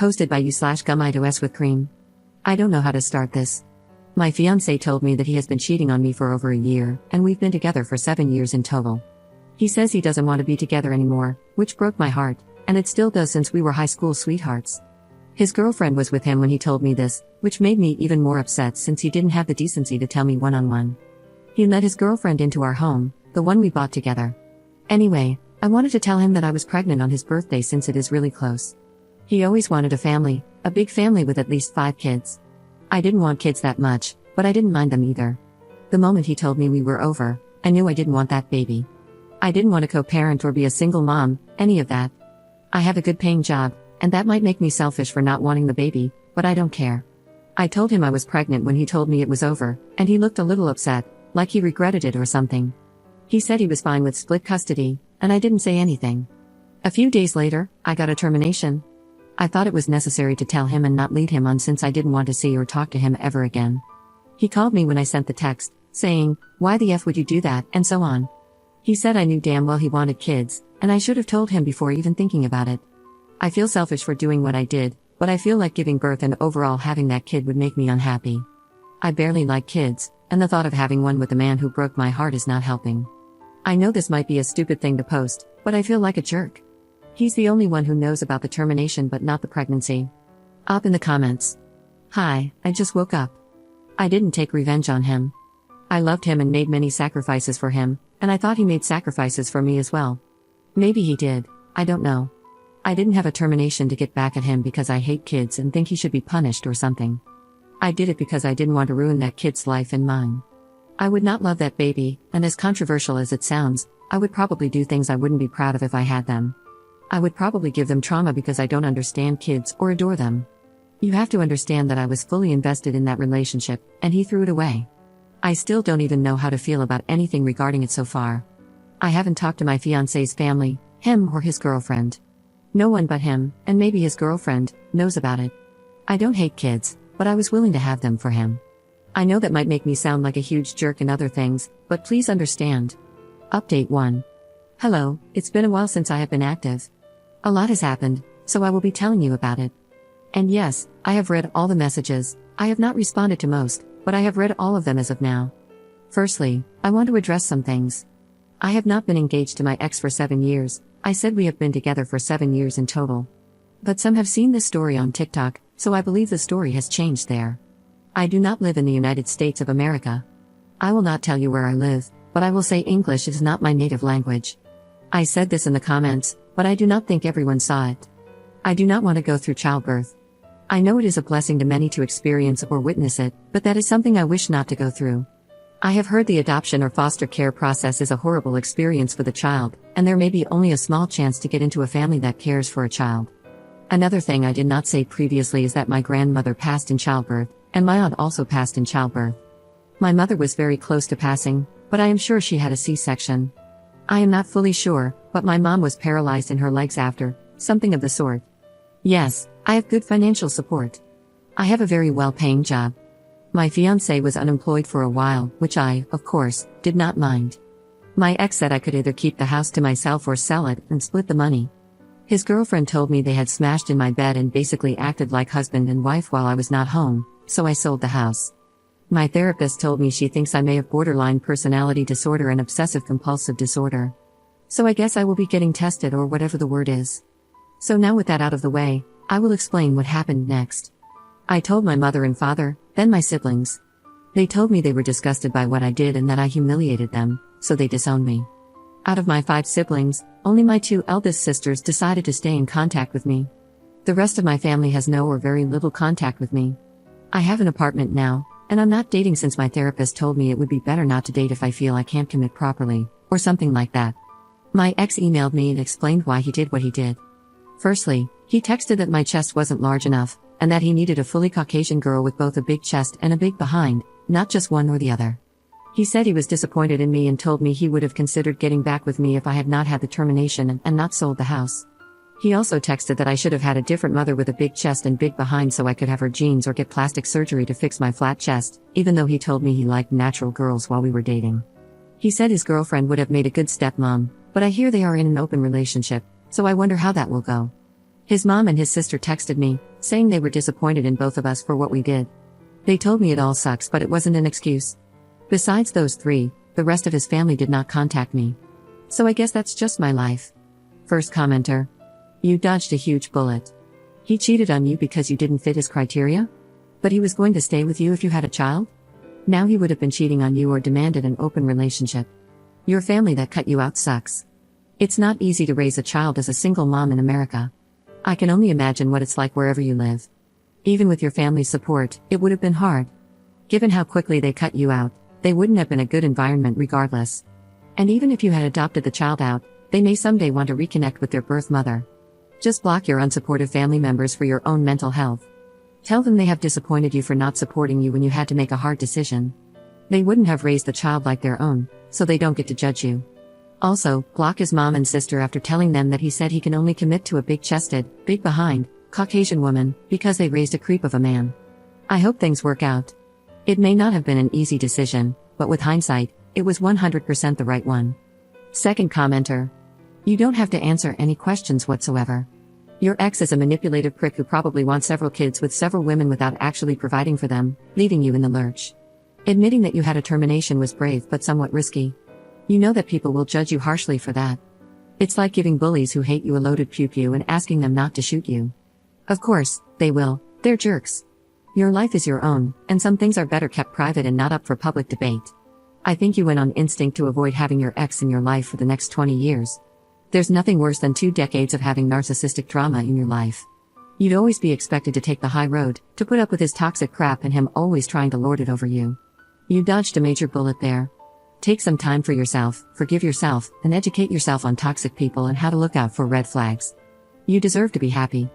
Hosted by you/gummitos with cream. I don't know how to start this. My fiancé told me that he has been cheating on me for over a year, and we've been together for 7 years in total. He says he doesn't want to be together anymore, which broke my heart, and it still does since we were high school sweethearts. His girlfriend was with him when he told me this, which made me even more upset since he didn't have the decency to tell me one-on-one. He let his girlfriend into our home, the one we bought together. Anyway, I wanted to tell him that I was pregnant on his birthday since it is really close. He always wanted a family, a big family with at least 5 kids. I didn't want kids that much, but I didn't mind them either. The moment he told me we were over, I knew I didn't want that baby. I didn't want to co-parent or be a single mom, any of that. I have a good paying job, and that might make me selfish for not wanting the baby, but I don't care. I told him I was pregnant when he told me it was over, and he looked a little upset, like he regretted it or something. He said he was fine with split custody, and I didn't say anything. A few days later, I got a termination. I thought it was necessary to tell him and not lead him on since I didn't want to see or talk to him ever again. He called me when I sent the text, saying, "Why the F would you do that?" and so on. He said I knew damn well he wanted kids, and I should have told him before even thinking about it. I feel selfish for doing what I did, but I feel like giving birth and overall having that kid would make me unhappy. I barely like kids, and the thought of having one with a man who broke my heart is not helping. I know this might be a stupid thing to post, but I feel like a jerk. He's the only one who knows about the termination but not the pregnancy. Up in the comments. Hi, I just woke up. I didn't take revenge on him. I loved him and made many sacrifices for him, and I thought he made sacrifices for me as well. Maybe he did, I don't know. I didn't have a termination to get back at him because I hate kids and think he should be punished or something. I did it because I didn't want to ruin that kid's life and mine. I would not love that baby, and as controversial as it sounds, I would probably do things I wouldn't be proud of if I had them. I would probably give them trauma because I don't understand kids or adore them. You have to understand that I was fully invested in that relationship, and he threw it away. I still don't even know how to feel about anything regarding it so far. I haven't talked to my fiancé's family, him or his girlfriend. No one but him, and maybe his girlfriend, knows about it. I don't hate kids, but I was willing to have them for him. I know that might make me sound like a huge jerk and other things, but please understand. Update 1. Hello, it's been a while since I have been active. A lot has happened, so I will be telling you about it. And yes, I have read all the messages. I have not responded to most, but I have read all of them as of now. Firstly, I want to address some things. I have not been engaged to my ex for 7 years. I said we have been together for 7 years in total. But some have seen this story on TikTok, so I believe the story has changed there. I do not live in the United States of America. I will not tell you where I live, but I will say English is not my native language. I said this in the comments, but I do not think everyone saw it. I do not want to go through childbirth. I know it is a blessing to many to experience or witness it, but that is something I wish not to go through. I have heard the adoption or foster care process is a horrible experience for the child, and there may be only a small chance to get into a family that cares for a child. Another thing I did not say previously is that my grandmother passed in childbirth, and my aunt also passed in childbirth. My mother was very close to passing, but I am sure she had a C-section. I am not fully sure, but my mom was paralyzed in her legs after, something of the sort. Yes, I have good financial support. I have a very well-paying job. My fiancé was unemployed for a while, which I, of course, did not mind. My ex said I could either keep the house to myself or sell it and split the money. His girlfriend told me they had smashed in my bed and basically acted like husband and wife while I was not home, so I sold the house. My therapist told me she thinks I may have borderline personality disorder and obsessive-compulsive disorder. So I guess I will be getting tested or whatever the word is. So now with that out of the way, I will explain what happened next. I told my mother and father, then my siblings. They told me they were disgusted by what I did and that I humiliated them, so they disowned me. Out of my 5 siblings, only my 2 eldest sisters decided to stay in contact with me. The rest of my family has no or very little contact with me. I have an apartment now, and I'm not dating since my therapist told me it would be better not to date if I feel I can't commit properly, or something like that. My ex emailed me and explained why he did what he did. Firstly, he texted that my chest wasn't large enough, and that he needed a fully Caucasian girl with both a big chest and a big behind, not just one or the other. He said he was disappointed in me and told me he would have considered getting back with me if I had not had the termination and not sold the house. He also texted that I should have had a different mother with a big chest and big behind so I could have her genes or get plastic surgery to fix my flat chest, even though he told me he liked natural girls while we were dating. He said his girlfriend would have made a good stepmom, but I hear they are in an open relationship, so I wonder how that will go. His mom and his sister texted me, saying they were disappointed in both of us for what we did. They told me it all sucks, but it wasn't an excuse. Besides those three, the rest of his family did not contact me. So I guess that's just my life. First commenter. You dodged a huge bullet. He cheated on you because you didn't fit his criteria? But he was going to stay with you if you had a child? Now he would have been cheating on you or demanded an open relationship. Your family that cut you out sucks. It's not easy to raise a child as a single mom in America. I can only imagine what it's like wherever you live. Even with your family's support, it would have been hard. Given how quickly they cut you out, they wouldn't have been a good environment regardless. And even if you had adopted the child out, they may someday want to reconnect with their birth mother. Just block your unsupportive family members for your own mental health. Tell them they have disappointed you for not supporting you when you had to make a hard decision. They wouldn't have raised the child like their own, so they don't get to judge you. Also, block his mom and sister after telling them that he said he can only commit to a big-chested, big-behind, Caucasian woman, because they raised a creep of a man. I hope things work out. It may not have been an easy decision, but with hindsight, it was 100% the right one. Second commenter. You don't have to answer any questions whatsoever. Your ex is a manipulative prick who probably wants several kids with several women without actually providing for them, leaving you in the lurch. Admitting that you had a termination was brave but somewhat risky. You know that people will judge you harshly for that. It's like giving bullies who hate you a loaded pew-pew and asking them not to shoot you. Of course, they will, they're jerks. Your life is your own, and some things are better kept private and not up for public debate. I think you went on instinct to avoid having your ex in your life for the next 20 years. There's nothing worse than 2 decades of having narcissistic drama in your life. You'd always be expected to take the high road, to put up with his toxic crap and him always trying to lord it over you. You dodged a major bullet there. Take some time for yourself, forgive yourself, and educate yourself on toxic people and how to look out for red flags. You deserve to be happy.